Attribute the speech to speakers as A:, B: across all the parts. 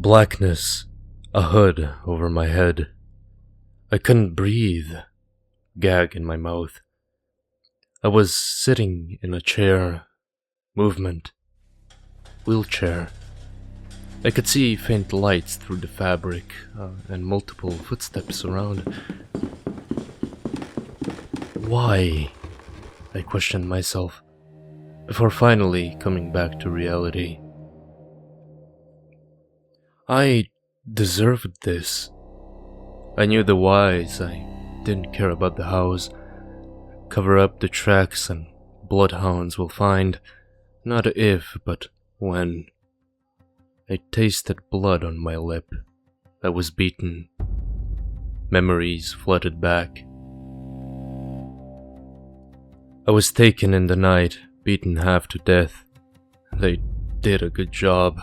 A: Blackness, a hood over my head. I couldn't breathe, gag in my mouth. I was sitting in a chair, movement, wheelchair. I could see faint lights through the fabric and multiple footsteps around. Why? I questioned myself, before finally coming back to reality. I deserved this. I knew the whys. I didn't care about the hows. Cover up the tracks and bloodhounds will find, not if, but when. I tasted blood on my lip. I was beaten. Memories flooded back. I was taken in the night, beaten half to death. They did a good job.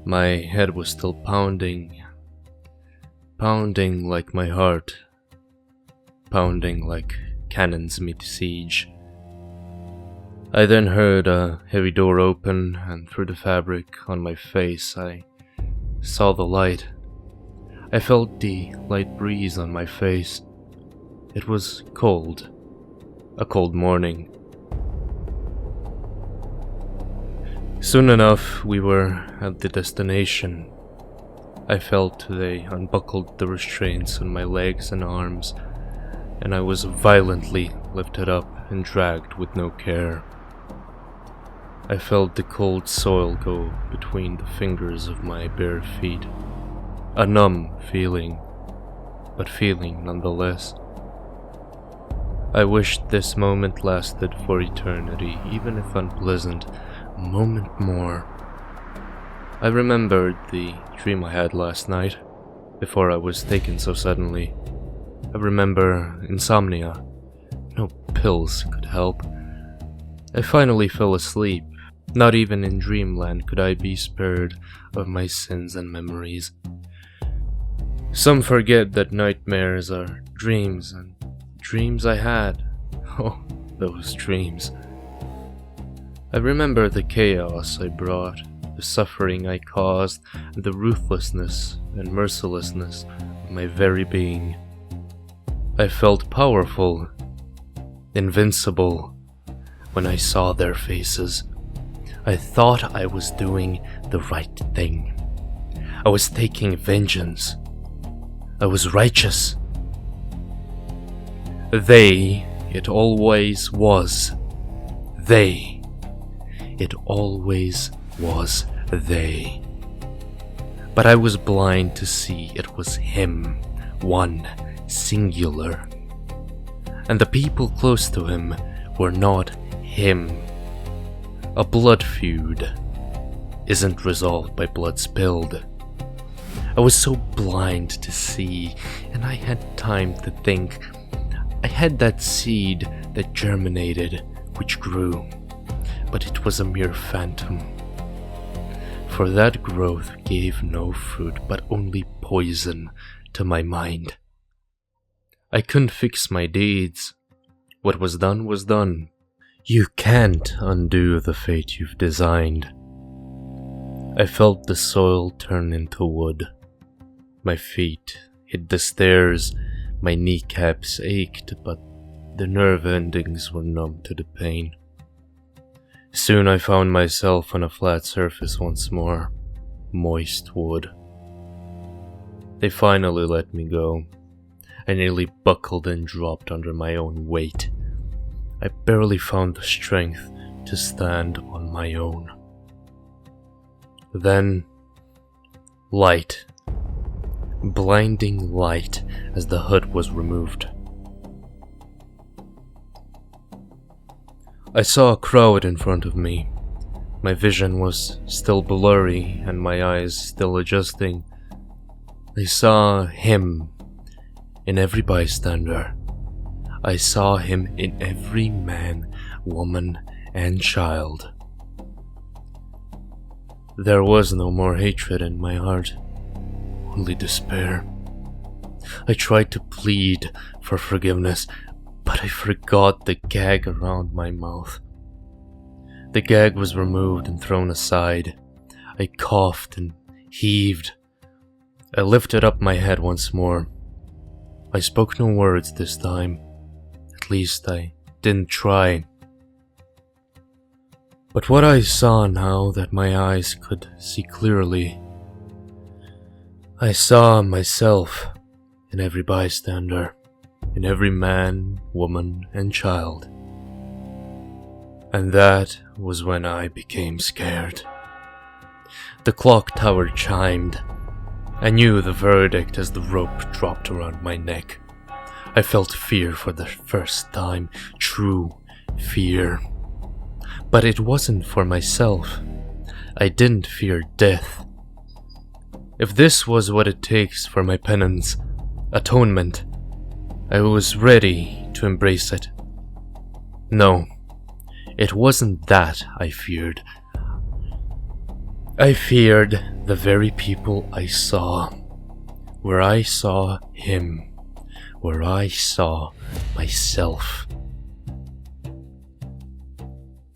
A: My head was still pounding like my heart, pounding like cannons mid siege. I then heard a heavy door open, and through the fabric on my face I saw the light. I felt the light breeze on my face. It was cold, a cold morning. Soon enough, we were at the destination. I felt they unbuckled the restraints on my legs and arms, and I was violently lifted up and dragged with no care. I felt the cold soil go between the fingers of my bare feet. A numb feeling, but feeling nonetheless. I wished this moment lasted for eternity, even if unpleasant. A moment more. I remembered the dream I had last night, before I was taken so suddenly. I remember insomnia. No pills could help. I finally fell asleep. Not even in dreamland could I be spared of my sins and memories. Some forget that nightmares are dreams, and dreams I had. Oh, those dreams. I remember the chaos I brought, the suffering I caused, and the ruthlessness and mercilessness of my very being. I felt powerful, invincible, when I saw their faces. I thought I was doing the right thing. I was taking vengeance. I was righteous. It always was. It always was they. But I was blind to see it was him, one, singular. And the people close to him were not him. A blood feud isn't resolved by blood spilled. I was so blind to see, and I had time to think. I had that seed that germinated, which grew. But it was a mere phantom. For that growth gave no fruit, but only poison to my mind. I couldn't fix my deeds. What was done was done. You can't undo the fate you've designed. I felt the soil turn into wood. My feet hit the stairs. My kneecaps ached, but the nerve endings were numb to the pain. Soon I found myself on a flat surface once more, moist wood. They finally let me go. I nearly buckled and dropped under my own weight. I barely found the strength to stand on my own. Then, light. Blinding light as the hood was removed. I saw a crowd in front of me. My vision was still blurry and my eyes still adjusting. I saw him in every bystander. I saw him in every man, woman, and child. There was no more hatred in my heart, only despair. I tried to plead for forgiveness, but I forgot the gag around my mouth. The gag was removed and thrown aside. I coughed and heaved. I lifted up my head once more. I spoke no words this time. At least I didn't try. But what I saw now that my eyes could see clearly, I saw myself in every bystander, in every man, woman, and child. And that was when I became scared. The clock tower chimed. I knew the verdict as the rope dropped around my neck. I felt fear for the first time, true fear. But it wasn't for myself. I didn't fear death. If this was what it takes for my penance, atonement, I was ready to embrace it. No, it wasn't that I feared. I feared the very people I saw, where I saw him, where I saw myself.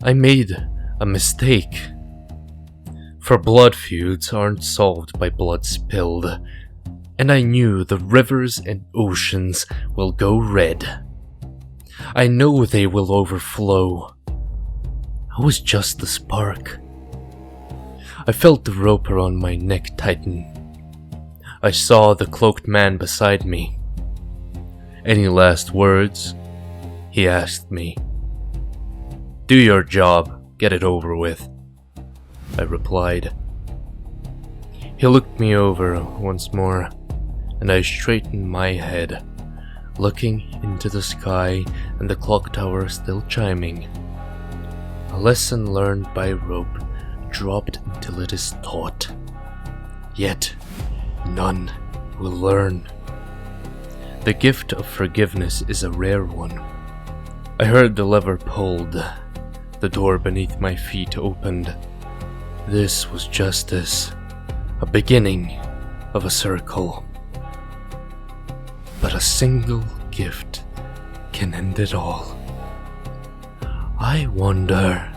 A: I made a mistake. For blood feuds aren't solved by blood spilled, and I knew the rivers and oceans will go red. I know they will overflow. I was just the spark. I felt the rope around my neck tighten. I saw the cloaked man beside me. "Any last words?" he asked me. "Do your job, get it over with," I replied. He looked me over once more, and I straightened my head, looking into the sky and the clock tower still chiming. A lesson learned by rope, dropped until it is taught. Yet, none will learn. The gift of forgiveness is a rare one. I heard the lever pulled. The door beneath my feet opened. This was justice, a beginning of a circle. But a single gift can end it all. I wonder,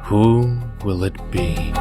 A: who will it be?